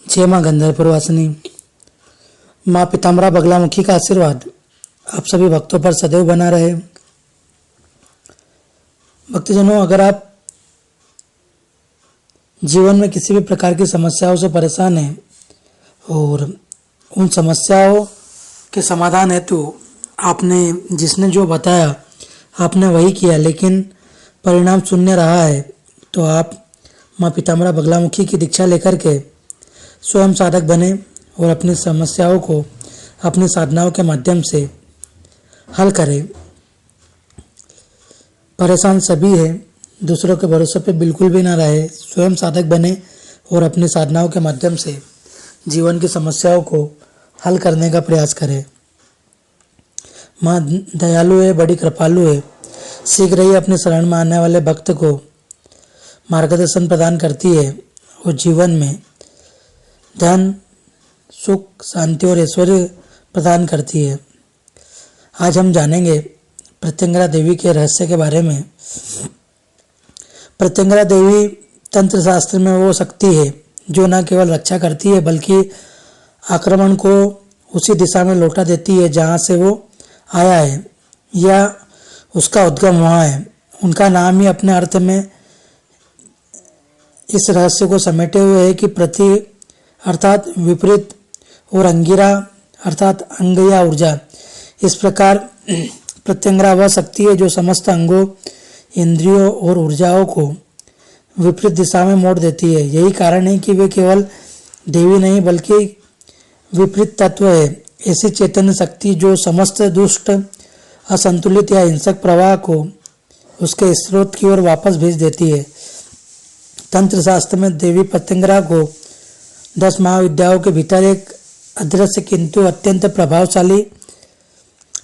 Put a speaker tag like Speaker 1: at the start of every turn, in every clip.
Speaker 1: जय माँ गंधर्वपुरवासिनी। माँ पीताम्बरा बगलामुखी का आशीर्वाद आप सभी भक्तों पर सदैव बना रहे। भक्तजनों, अगर आप जीवन में किसी भी प्रकार की समस्याओं से परेशान हैं और उन समस्याओं के समाधान हेतु आपने जिसने जो बताया आपने वही किया, लेकिन परिणाम शून्य रहा है, तो आप माँ पीताम्बरा बगलामुखी की दीक्षा लेकर के स्वयं साधक बने और अपनी समस्याओं को अपनी साधनाओं के माध्यम से हल करें। परेशान सभी है, दूसरों के भरोसे पे बिल्कुल भी ना रहे, स्वयं साधक बने और अपनी साधनाओं के माध्यम से जीवन की समस्याओं को हल करने का प्रयास करें। माँ दयालु है, बड़ी कृपालु है, शीघ्र ही अपने शरण में आने वाले भक्त को मार्गदर्शन प्रदान करती है और जीवन में धन, सुख, शांति और ऐश्वर्य प्रदान करती है। आज हम जानेंगे प्रत्यंगरा देवी के रहस्य के बारे में। प्रत्यंगरा देवी तंत्र शास्त्र में वो शक्ति है जो न केवल रक्षा करती है बल्कि आक्रमण को उसी दिशा में लौटा देती है जहाँ से वो आया है या उसका उद्गम हुआ है। उनका नाम ही अपने अर्थ में इस रहस्य को समेटे हुए है कि प्रति अर्थात विपरीत और अंगिरा अर्थात अंग या ऊर्जा। इस प्रकार प्रत्यंगरा वह शक्ति है जो समस्त अंगों, इंद्रियों और ऊर्जाओं को विपरीत दिशा में मोड़ देती है। यही कारण है कि वे केवल देवी नहीं बल्कि विपरीत तत्व है, ऐसी चैतन्य शक्ति जो समस्त दुष्ट, असंतुलित या हिंसक प्रवाह को उसके स्रोत की ओर वापस भेज देती है। तंत्र शास्त्र में देवी प्रत्यंगरा को 10 महाविद्याओं के भीतर एक अदृश्य किंतु अत्यंत प्रभावशाली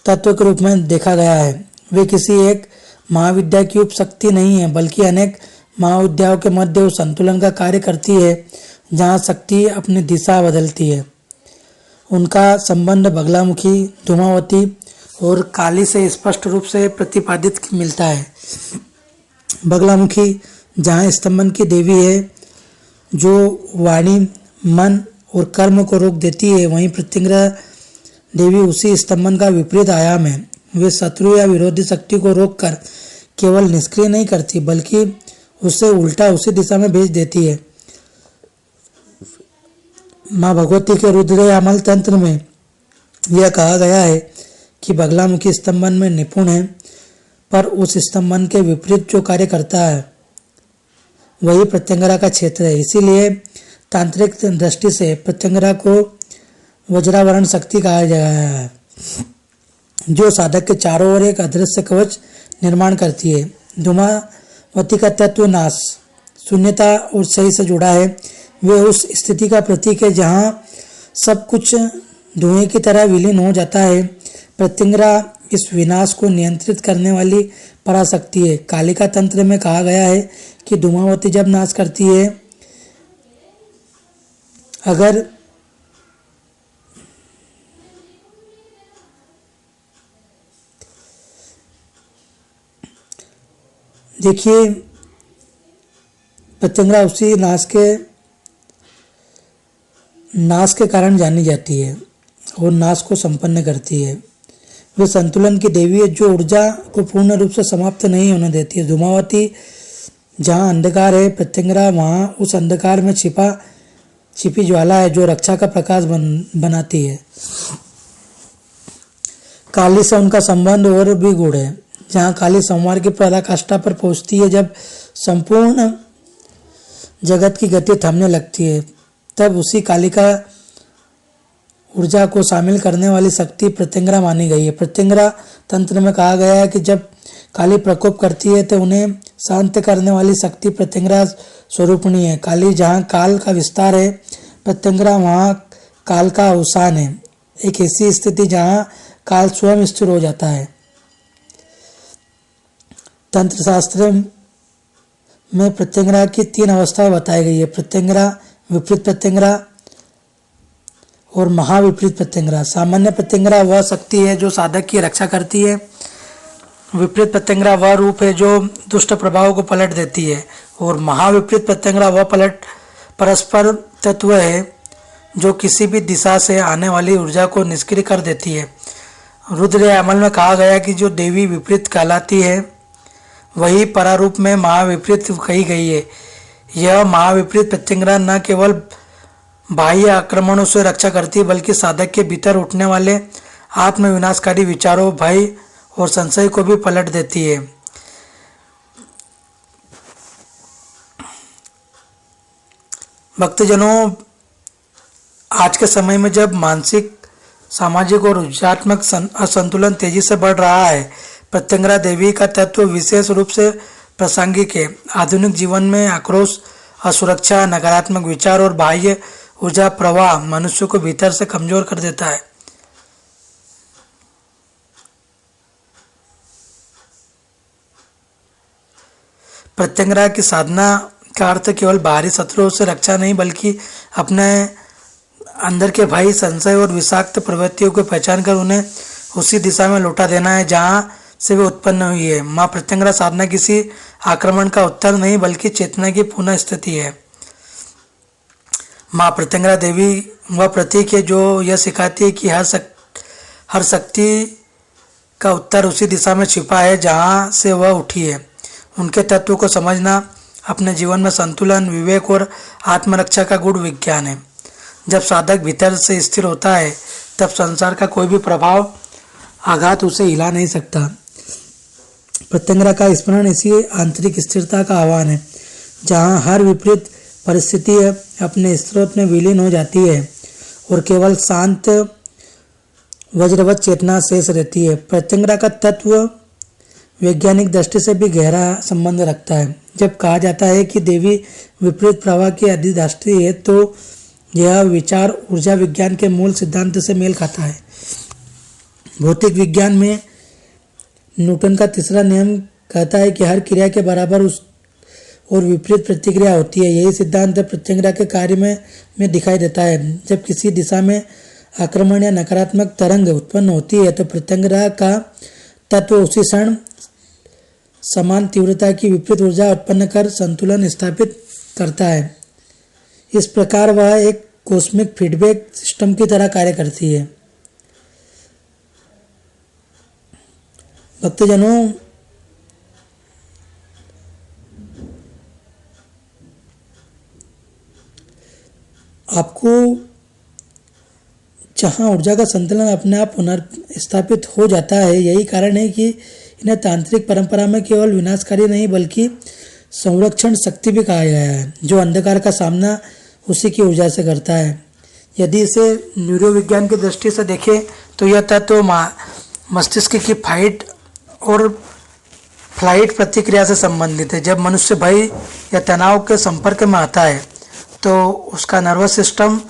Speaker 1: तत्व के रूप में देखा गया है। वे किसी एक महाविद्या की उपशक्ति नहीं है बल्कि अनेक महाविद्याओं के मध्य उस संतुलन का कार्य करती है जहाँ शक्ति अपनी दिशा बदलती है। उनका संबंध बगलामुखी, धूमावती और काली से स्पष्ट रूप से प्रतिपादित मिलता है। बगलामुखी जहाँ स्तंभन की देवी है जो वाणी, मन और कर्म को रोक देती है, वहीं प्रत्यंगरा देवी उसी स्तंभन का विपरीत आयाम है। वे शत्रु या विरोधी शक्ति को रोककर केवल निष्क्रिय नहीं करती बल्कि उससे उल्टा उसी दिशा में भेज देती है। माँ भगवती के रुद्र यामल तंत्र में यह कहा गया है कि बगलामुखी स्तंभन में निपुण है, पर उस स्तंभन के विपरीत जो कार्य करता है वही प्रत्यंगरा का क्षेत्र है। इसीलिए तांत्रिक दृष्टि से प्रत्यंगरा को वज्रावरण शक्ति कहा गया है, जो साधक के चारों ओर एक अदृश्य कवच निर्माण करती है। धूमावती का तत्व नाश, शून्यता और सही से जुड़ा है। वे उस स्थिति का प्रतीक है जहाँ सब कुछ धुएं की तरह विलीन हो जाता है। प्रत्यंगरा इस विनाश को नियंत्रित करने वाली पराशक्ति है। कालिका तंत्र में कहा गया है कि धूमावती जब नाश करती है, अगर देखिए प्रत्यंगरा उसी नाश के कारण जानी जाती है और नाश को संपन्न करती है। वे संतुलन की देवी है जो ऊर्जा को पूर्ण रूप से समाप्त नहीं होने देती है। धूमावती जहाँ अंधकार है, प्रत्यंगरा वहाँ उस अंधकार में छिपी ज्वाला है जो रक्षा का प्रकाश बनाती है। काली से उनका संबंध और भी गूढ़ है। जहाँ काली संवार की पराकाष्ठा पर पहुँचती है, जब संपूर्ण जगत की गति थमने लगती है, तब उसी कालिका ऊर्जा को शामिल करने वाली शक्ति प्रत्यंगरा मानी गई है। प्रत्यंगरा तंत्र में कहा गया है कि जब काली प्रकोप करती है तो उन्हें शांत करने वाली शक्ति प्रत्यंगरा स्वरूपणी है। काली जहाँ काल का विस्तार है, प्रत्यंगरा वहाँ काल का अवसान है, एक ऐसी स्थिति जहाँ काल स्वयं स्थिर हो जाता है। तंत्र शास्त्र में प्रत्यंगरा की 3 अवस्थाएं बताई गई है: प्रत्यंगरा, विपरीत प्रत्यंगरा और महाविपरीत प्रत्यंगरा। सामान्य प्रत्यंगरा वह शक्ति है जो साधक की रक्षा करती है। विपरीत प्रत्यंगरा वह रूप है जो दुष्ट प्रभाव को पलट देती है और महाविपरीत प्रत्यंगरा वह परस्पर तत्व है जो किसी भी दिशा से आने वाली ऊर्जा को निष्क्रिय कर देती है। रुद्र यामल में कहा गया कि जो देवी विपरीत कहलाती है वही परारूप में महाविपरीत कही गई है। यह महाविपरीत प्रत्यंगिरा न केवल बाह्य आक्रमणों से रक्षा करती है बल्कि साधक के भीतर उठने वाले आत्मविनाशकारी विचारों, भय और संशय को भी पलट देती है। भक्तजनों, आज के समय में जब मानसिक, सामाजिक और ऊर्जात्मक असंतुलन तेजी से बढ़ रहा है, प्रत्यंगिरा देवी का तत्व विशेष रूप से प्रासंगिक है। आधुनिक जीवन में आक्रोश, असुरक्षा, नकारात्मक विचार और बाह्य ऊर्जा प्रवाह मनुष्य को भीतर से कमजोर कर देता है। प्रत्यंगिरा की साधना का अर्थ केवल बाहरी शत्रुओं से रक्षा नहीं बल्कि अपने अंदर के भय, संशय और विषाक्त प्रवृत्तियों को पहचान कर उन्हें उसी दिशा में लौटा देना है जहां से वे उत्पन्न हुई है। माँ प्रत्यंगिरा साधना किसी आक्रमण का उत्तर नहीं बल्कि चेतना की पुनः स्थिति है। माँ प्रत्यंगिरा देवी वह प्रतीक है जो यह सिखाती है कि हर शक्ति का उत्तर उसी दिशा में छिपा है जहां से वह उठी है। उनके तत्व को समझना अपने जीवन में संतुलन, विवेक और आत्मरक्षा का गूढ़ विज्ञान है। जब साधक भीतर से स्थिर होता है तब संसार का कोई भी प्रभाव, आघात उसे हिला नहीं सकता। प्रत्यंगिरा का स्मरण इसी आंतरिक स्थिरता का आह्वान है जहाँ हर विपरीत परिस्थिति अपने स्रोत में विलीन हो जाती है और केवल शांत वज्रवत चेतना शेष रहती है। प्रत्यंगिरा का तत्व वैज्ञानिक दृष्टि से भी गहरा संबंध रखता है। जब कहा जाता है कि देवी विपरीत प्रवाह की अधिष्ठात्री है तो यह विचार ऊर्जा विज्ञान के मूल सिद्धांत से मेल खाता है। भौतिक विज्ञान में न्यूटन का तीसरा नियम कहता है कि हर क्रिया के बराबर उस और विपरीत प्रतिक्रिया होती है। यही सिद्धांत प्रत्यंगिरा के कार्य में दिखाई देता है। जब किसी दिशा में आक्रमण या नकारात्मक तरंग उत्पन्न होती है तो प्रत्यंगिरा का तत्व उसी क्षण समान तीव्रता की विपरीत ऊर्जा उत्पन्न कर संतुलन स्थापित करता है। इस प्रकार वह एक कॉस्मिक फीडबैक सिस्टम की तरह कार्य करती है। भक्तजनों, आपको जहाँ ऊर्जा का संतुलन अपने आप पुनर्स्थापित हो जाता है, यही कारण है कि इन्हें तांत्रिक परंपरा में केवल विनाशकारी नहीं बल्कि संरक्षण शक्ति भी कहा गया है, जो अंधकार का सामना उसी की ऊर्जा से करता है। यदि इसे न्यूरोविज्ञान की दृष्टि से देखें तो यह तत्व मस्तिष्क की फाइट और फ्लाइट प्रतिक्रिया से संबंधित है। जब मनुष्य भय या तनाव के संपर्क में आता है तो उसका नर्वस सिस्टम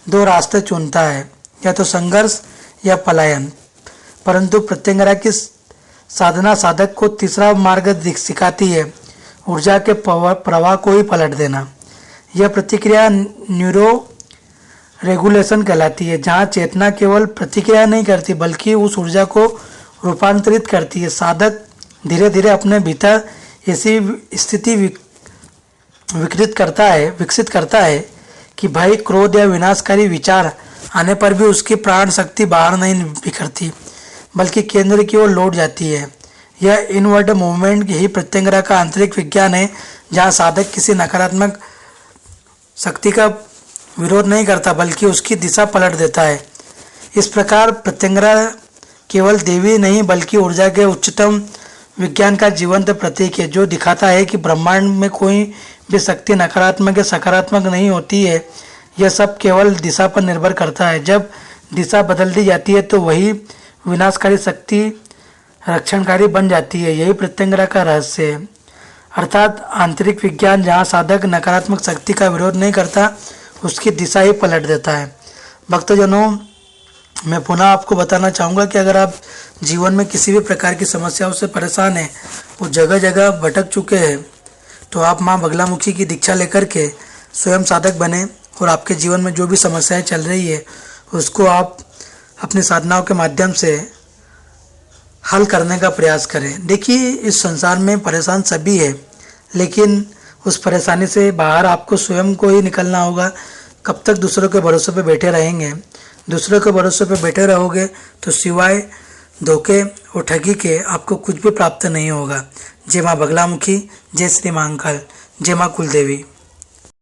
Speaker 1: दो रास्ते चुनता है, या तो संघर्ष या पलायन। परंतु प्रत्यंगिरा की साधना साधक को तीसरा मार्ग सिखाती है, ऊर्जा के प्रवाह को ही पलट देना। यह प्रतिक्रिया न्यूरो रेगुलेशन कहलाती है, जहाँ चेतना केवल प्रतिक्रिया नहीं करती बल्कि उस ऊर्जा को रूपांतरित करती है। साधक धीरे धीरे अपने भीतर ऐसी स्थिति विकसित करता है कि भय, क्रोध या विनाशकारी विचार आने पर भी उसकी प्राण शक्ति बाहर नहीं बिखरती बल्कि केंद्र की ओर लौट जाती है। यह इनवर्ड मूवमेंट यही प्रत्यंगिरा का आंतरिक विज्ञान है, जहाँ साधक किसी नकारात्मक शक्ति का विरोध नहीं करता बल्कि उसकी दिशा पलट देता है। इस प्रकार प्रत्यंगिरा केवल देवी नहीं बल्कि ऊर्जा के उच्चतम विज्ञान का जीवंत प्रतीक है, जो दिखाता है कि ब्रह्मांड में कोई भी शक्ति नकारात्मक या सकारात्मक नहीं होती है। यह सब केवल दिशा पर निर्भर करता है। जब दिशा बदल दी जाती है तो वही विनाशकारी शक्ति रक्षणकारी बन जाती है। यही प्रत्यंगिरा का रहस्य है, अर्थात आंतरिक विज्ञान जहाँ साधक नकारात्मक शक्ति का विरोध नहीं करता, उसकी दिशा ही पलट देता है। भक्तजनों, मैं पुनः आपको बताना चाहूँगा कि अगर आप जीवन में किसी भी प्रकार की समस्याओं से परेशान हैं और जगह जगह भटक चुके हैं तो आप माँ बगलामुखी की दीक्षा लेकर के स्वयं साधक बने और आपके जीवन में जो भी समस्याएं चल रही है उसको आप अपनी साधनाओं के माध्यम से हल करने का प्रयास करें। देखिए, इस संसार में परेशान सभी है, लेकिन उस परेशानी से बाहर आपको स्वयं को ही निकलना होगा। कब तक दूसरों के भरोसे पे बैठे रहेंगे? दूसरों के भरोसे पे बैठे रहोगे तो सिवाय धोखे और ठगी के आपको कुछ भी प्राप्त नहीं होगा। जय माँ बगलामुखी, जय श्री महाकाल, जय माँ कुलदेवी।